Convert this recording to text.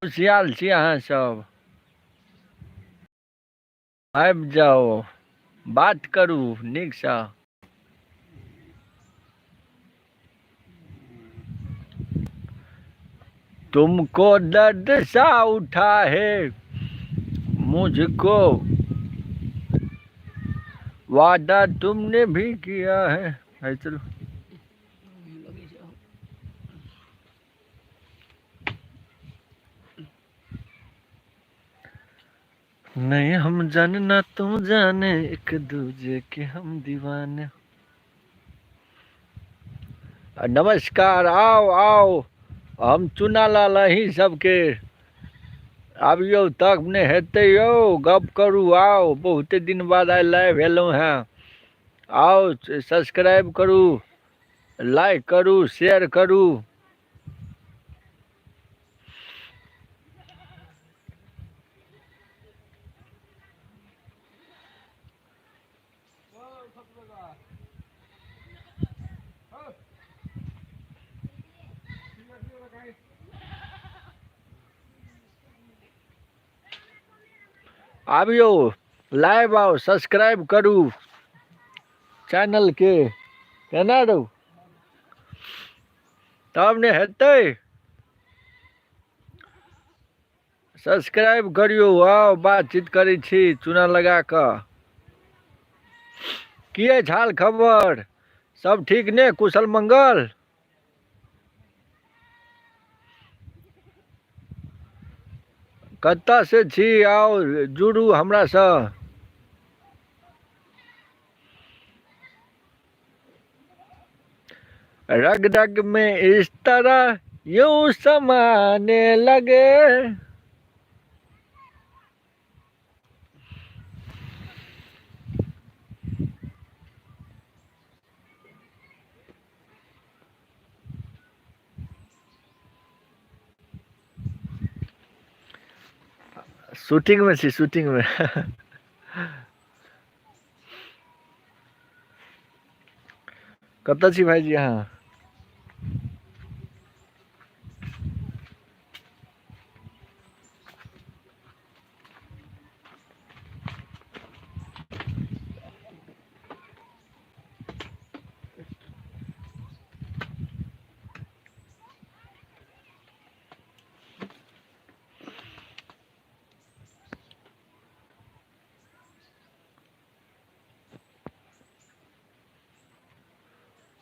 सियाल छी अहाँ सब, आबि जाओ, बात करू नीक सँ। तुमको दर्द सा उठा है मुझको, वादा तुमने भी किया है चलो। नहीं हम जाने ना तुम जाने, एक दूजे के हम दीवाने। नमस्कार, आओ आओ, हम चुनालाल अहीं सबके। आबियौ तक ने हेतै यौ, गप करू, आओ, बहुते दिन बाद आइ लाइव एलहुँ हेँ। आओ सब्सक्राइब करू, लाइक करू, शेयर करू। आबियौ, लाइव आओ, सब्सक्राइब करू चैनल के, केना रौ, तब ने हेतै। सब्सक्राइब करियौ, आओ बातचीत करै छी चूना लगा कऽ। की अछि हाल खबर, सब ठीक ने, कुशल मंगल। कतऽ से छी, आओ जुड़ू हमरा सँ। रग रग में इस तरह यूं समाने लगे। शूटिंग में छी, शूटिंग में। कतऽ छी भाईजी अहाँ?